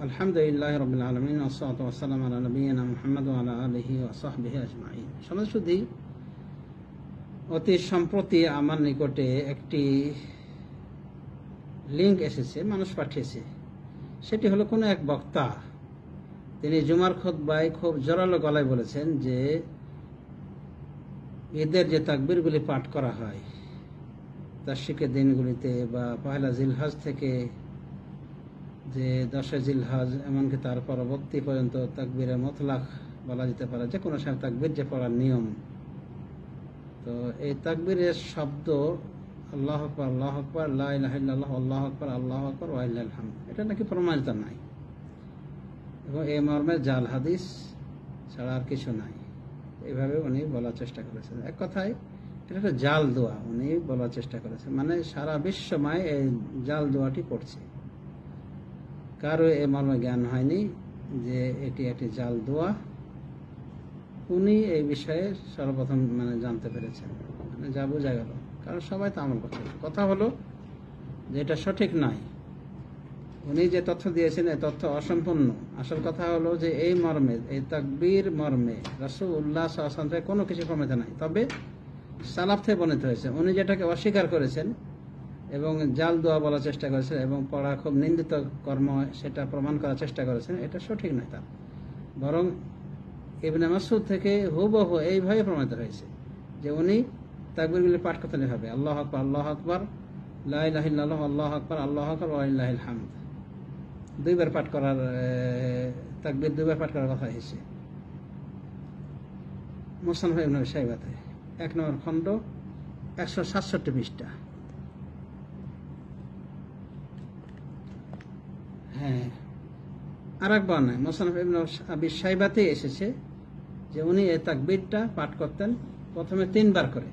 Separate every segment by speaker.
Speaker 1: আলহামদুলিল্লাহ রাব্বিল আলামিন ওয়াসসালাতু ওয়াসসালামু আলা নাবিয়িনা মুহাম্মদ ওয়া আলা আলিহি ওয়া সাহবিহি আজমাইন। সমাজসুধী, অতি সম্প্রতি আমার নিকটে একটি লিঙ্ক এসেছে, মানুষ পাঠিয়েছে। সেটি হলো কোনো এক বক্তা, তিনি জুমার খুতবায় খুব জোরালো গলায় বলেছেন যে ঈদের যে তাকবীরগুলি পাঠ করা হয় তাশরিকের দিনগুলিতে বা পহেলা জিলহজ থেকে যে 10 জিলহজ এমনকি তার পরবর্তী পর্যন্ত তাকবীরে মুতলাক বলা যেতে পারে, যে কোনো সময় তাকবীর যে পড়ার নিয়ম। তো এই তাকবীরের শব্দ আল্লাহু আকবার, আল্লাহু আকবার, লা ইলাহা ইল্লাল্লাহ, আল্লাহু আকবার, আল্লাহু আকবার ওয়া লিল্লাহিল হামদ, এটা নাকি প্রমাণিত নাই এবং এই মর্মে জাল হাদিস ছাড়া আর কিছু নাই। এইভাবে উনি বলার চেষ্টা করেছেন। এক কথায় এটা একটা জাল দোয়া উনি বলার চেষ্টা করেছেন, মানে সারা বিশ্বময় এই জাল দোয়াটি পড়ছে। কারো এ মর্মে জ্ঞান হয়নি যে এটি একটি জাল দোয়া। উনি এই বিষয়ে সর্বপ্রথম জানতে পেরেছেন, যা বোঝা গেল, কারণ সবাই তো আমল করছে। কথা হলো যে এটা সঠিক নয়। উনি যে তথ্য দিয়েছেন এই তথ্য অসম্পূর্ণ। আসল কথা হলো যে এই মর্মে, এই তাকবীর মর্মে রাসূলুল্লাহ সাল্লাল্লাহু আলাইহি ওয়াসাল্লাম কোনো কিছু প্রমাণিত নাই, তবে সালাফ থেকে বর্ণিত হয়েছে। উনি যেটাকে অস্বীকার করেছেন এবং জাল দোয়া বলার চেষ্টা করেছেন এবং পড়া খুব নিন্দিত কর্ম সেটা প্রমাণ করার চেষ্টা করেছেন, এটা সঠিক নয়। তার বরং ইবনে মাসউদ থেকে হুবহু এইভাবে প্রমাণিত হয়েছে যে উনি তাকবীরগুলি পাঠ করতেন এভাবে, আল্লাহু আকবার, আল্লাহু আকবার, লা ইলাহা ইল্লাল্লাহ, আল্লাহু আকবার, আল্লাহু আকবার ওয়া লিল্লাহিল হামদ। দুইবার পাঠ করার, তাকবীর দুইবার পাঠ করার কথা হয়েছে। মুসনাদ ইবনে আবি শাইবাতে 1 নম্বর খণ্ড 167 পৃষ্ঠা। হ্যাঁ, আর একবার নয়, মুসনাদ ইবনে আবি শাইবাতে এসেছে যে উনি এই তাকবীরটা পাঠ করতেন প্রথমে 3 বার করে,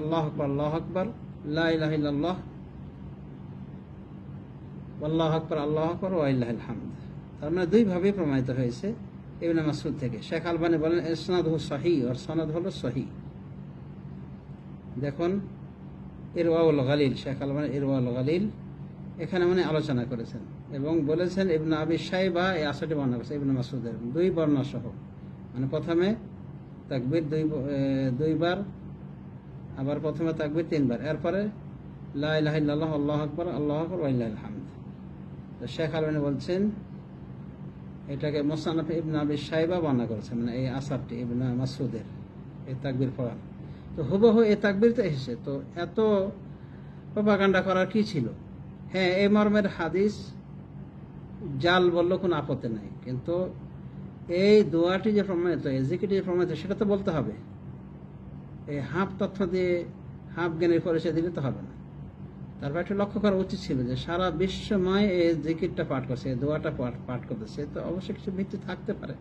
Speaker 1: আল্লাহু আকবার, আল্লাহু আকবার, লা ইলাহা ইল্লাল্লাহ, আল্লাহু আকবার, আল্লাহু আকবার ওয়া লিল্লাহিল হামদ। তার মানে দুইভাবে প্রমাণিত হয়েছে ইবনে মাসউদ থেকে। শেখ আলবানী বলেন ইসনাদুহু সহিহ, আর সনদ হলো সহিহ। দেখুন ইরওয়াউল গালিল, শেখ আলবানী ইরওয়াউল গালিল এখানে আলোচনা করেছেন এবং বলেছেন ইবনে আবি শাইবা এই আসরটি বর্ণনা করেছে ইবনে মাসউদের 2 বর্ণনা সহ, প্রথমে তাকবীর দুইবার, আবার প্রথমে তাকবীর 3 বার, এরপরে লা ইলাহা ইল্লাল্লাহ, আল্লাহু আকবার, আল্লাহু আকবার ওয়া লিল্লাহিল হামদ। তো শেখ আলবানী বলছেন এটাকে মুসনাদ ইবনে আবি শাইবা বর্ণনা করেছেন, এই আসরটি ইবনে মাসউদের এই তাকবীর পড়া। তো হুবহু এই তাকবীর তো এসেছে, তো এত প্রপাগান্ডা করার কি ছিল? হ্যাঁ, এই মর্মের হাদিস জাল বললেও কোনো আপত্তি নাই, কিন্তু এই দোয়াটি যে প্রমাণিত, এই জিকিরটি যে প্রমাণিত, সেটা তো বলতে হবে। এই হাফ তথ্য দিয়ে হাফ জ্ঞানের পরিচয় দিলে তো হবে না। তারপর একটা লক্ষ্য করা উচিত ছিল যে সারা বিশ্বময় এই জিকিরটা পাঠ করছে, এই দোয়াটা পাঠ করতেছে, তো অবশ্যই কিছু ভিত্তি থাকতে পারে।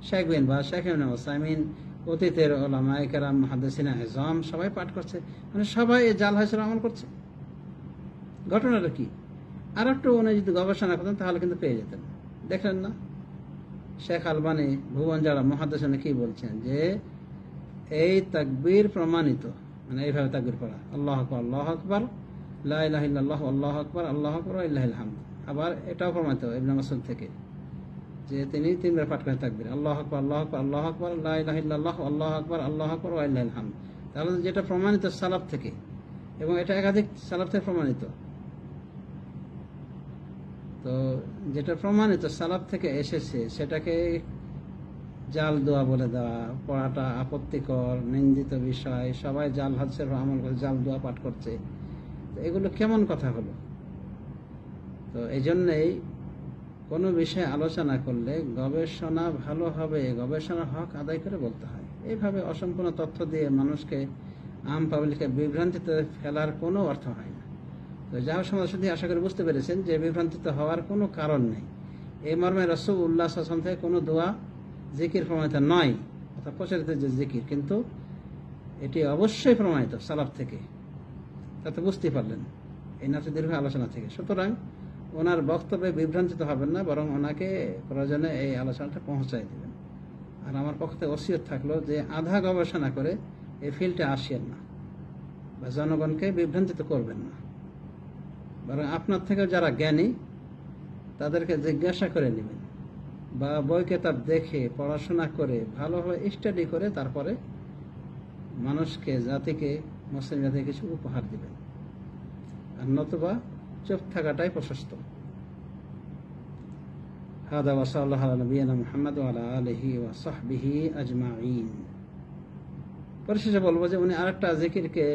Speaker 1: শেখ বিন বাজ, শেখ ইবনে উসাইমিন, অতীতের উলামায়ে কেরাম, মুহাদ্দিসিনে আযম সবাই পাঠ করছে, সবাই এই জাল হাদিসের আমল করছে। ঘটনাটা কি? আর একটু উনি যদি গবেষণা করতেন তাহলে কিন্তু পেয়ে যেতেন। দেখলেন না শেখ আলবানী ভুবন যারা মুহাদ্দিসিনে কি বলছেন যে এই তাকবীর প্রমাণিত, এইভাবে তাকবীর পড়া, আল্লাহু আকবার, আল্লাহু আকবার, লা ইলাহা ইল্লাল্লাহ, আল্লাহু আকবার, আল্লাহু আকবার ওয়া লিল্লাহিল হামদ। আবার এটাও প্রমাণিত ইবনে মাসউদ থেকে যে তিনি 3 বার পাঠ করেন তাকবীর, আল্লাহু আকবার, আল্লাহু আকবার, আল্লাহু আকবার, লা ইলাহা ইল্লাল্লাহ, আল্লাহু আকবার, আল্লাহু আকবার ওয়া লিল্লাহিল হামদ। তাহলে যেটা প্রমাণিত সালাফ থেকে, এবং এটা একাধিক সালাফ থেকে প্রমাণিত, তো যেটা প্রমাণিত সালাফ থেকে এসেছে সেটাকে জাল দোয়া বলে দেওয়া, পড়াটা আপত্তিকর, নিন্দিত বিষয়, সবাই জাল হাদিসের আমল করে জাল দোয়া পাঠ করছে, তো এগুলো কেমন কথা হলো? তো এই জন্যেই কোনো বিষয়ে আলোচনা করলে গবেষণা ভালো হবে, গবেষণার হক আদায় করে বলতে হয়। এইভাবে অসম্পূর্ণ তথ্য দিয়ে মানুষকে, আম পাবলিককে বিভ্রান্তিতে ফেলার কোনো অর্থ হয় না। তো যা হোক, সমাজসুধী আশা করি বুঝতে পেরেছেন যে বিভ্রান্তিত হওয়ার কোনো কারণ নেই। এই মর্মে রাসূলুল্লাহ সাল্লাল্লাহু আলাইহি ওয়াসাল্লাম থেকে কোনো দোয়া জিকির প্রমাণিত নয়, অর্থাৎ প্রচলিত যে জিকির, কিন্তু এটি অবশ্যই প্রমাণিত সালাফ থেকে। তাতে বুঝতেই পারলেন এই নাতে দীর্ঘ আলোচনা থেকে। সুতরাং ওনার বক্তব্যে বিভ্রান্তিত হবেন না, বরং ওনাকে প্রয়োজনে এই আলোচনাটা পৌঁছায় দেবেন। আর আমার পক্ষ থেকে ওসিয়ত থাকলো যে আধা গবেষণা করে এই ফিল্ডে আসেন না বা জনগণকে বিভ্রান্তিত করবেন না, বরং আপনার থেকে যারা জ্ঞানী তাদেরকে জিজ্ঞাসা করে নেবেন, বা বই কেতাব দেখে পড়াশোনা করে ভালোভাবে স্টাডি করে তারপরে মানুষকে, জাতিকে, মুসলিম জাতিকে কিছু উপহার দিবেন। আর নতুবা চুপ থাকাটাই প্রশস্ত। হাদা ওয়া সাল্লাল্লাহু আলা নবিয়িনা মুহাম্মদ ওয়া আলা আলিহি ওয়া সাহবিহি আজমাইন। পরিশেষে বলবো যে উনি আরেকটা জিকিরকে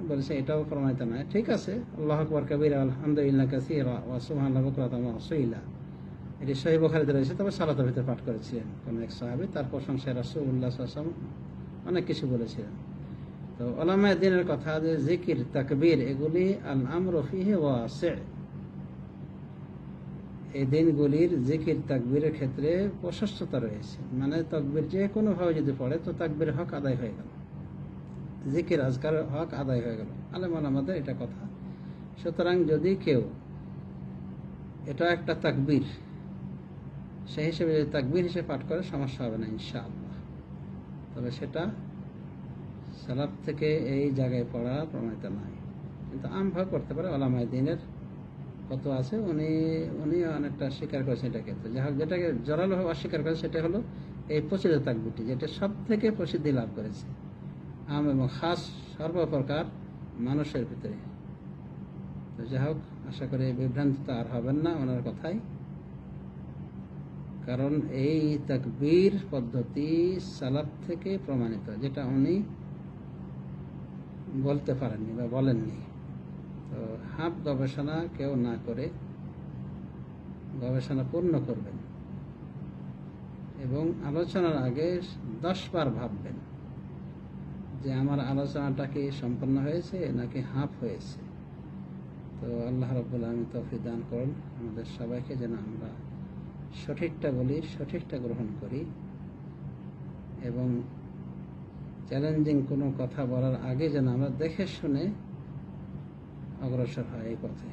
Speaker 1: বলেছে, এটাও প্রমাণিত নয়। ঠিক আছে, আল্লাহু আকবার কাবীরা আলহামদুলিল্লাহ কাসীরা ওয়া সুবহানাল্লাহি বুকরাতান ওয়া আসীলা, এটি সহিহ বুখারীতে রয়েছে। তবে সালাতের ভিতরে পাঠ করেছিলেন কোন এক সাহাবী, তার প্রশংসায় রাসূলুল্লাহ সাল্লাল্লাহু আলাইহি ওয়াসাল্লাম অনেক কিছু বলেছিলেন। তো উলামায়ে দ্বীনের কথা যে জিকির, তাকবীর, এগুলি আল আমরু ফিহি ওয়াসি', এই দিনগুলির জিকির তাকবীরের ক্ষেত্রে প্রশস্ততা রয়েছে। মানে তাকবীর যে কোনো ভাবে যদি পড়ে তো তাকবীর হক আদায় হয়ে গেল, জিকির আজকার হক আদায় হয়ে গেল। আলেম ওলামাদের এটা কথা। সুতরাং যদি কেউ এটা একটা তাকবীর, সেই হিসেবে যদি তাকবীর হিসেবে পাঠ করে সমস্যা হবে না ইনশাআল্লাহ। তবে সেটা সালাত থেকে এই জায়গায় পড়া প্রমাণিত নয়, কিন্তু আমভাবে করতে পারে। উলামায়ে দ্বীনের কত আছে, উনি অনেকটা স্বীকার করেছেন এটাকে। তো যাই হোক, যেটাকে জোরালোভাবে অস্বীকার করেছে সেটা হলো এই প্রচলিত তাকবীরটি, যেটা সব থেকে প্রসিদ্ধি লাভ করেছে আম এবং খাস সর্বপ্রকার মানুষের ভিতরে। তো যাই হোক, আশা করি বিভ্রান্ত আর হবেন না ওনার কথাই, কারণ এই তাকবীর পদ্ধতি সালাফ থেকে প্রমাণিত, যেটা উনি বলতে পারেননি বা বলেননি। তো হাফ গবেষণা কেউ না করে গবেষণা পূর্ণ করবেন এবং আলোচনার আগে 10 বার ভাববেন যে আমার আলোচনাটা কি সম্পন্ন হয়েছে নাকি হাফ হয়েছে। তো আল্লাহ রাব্বুল আলামিন তৌফিক দান করুন আমাদের সবাইকে, যেন আমরা সঠিকটা বলি, সঠিকটা গ্রহণ করি এবং চ্যালেঞ্জিং কোনো কথা বলার আগে যেন আমরা দেখে শুনে অগ্রসর হয় এই পথে।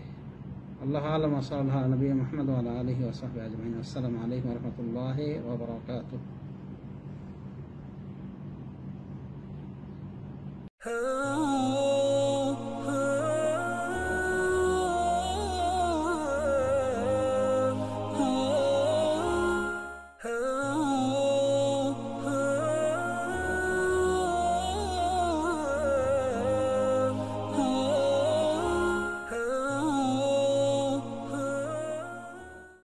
Speaker 1: আল্লাহু আ'লাম। সাল্লাল্লাহু আলা নবী মুহাম্মদ ওয়া আলা আলিহি ওয়া সাহবিহি আজমাইন। আসসালামু আলাইকুম ওয়া রাহমাতুল্লাহি ওয়া বারাকাতুহু।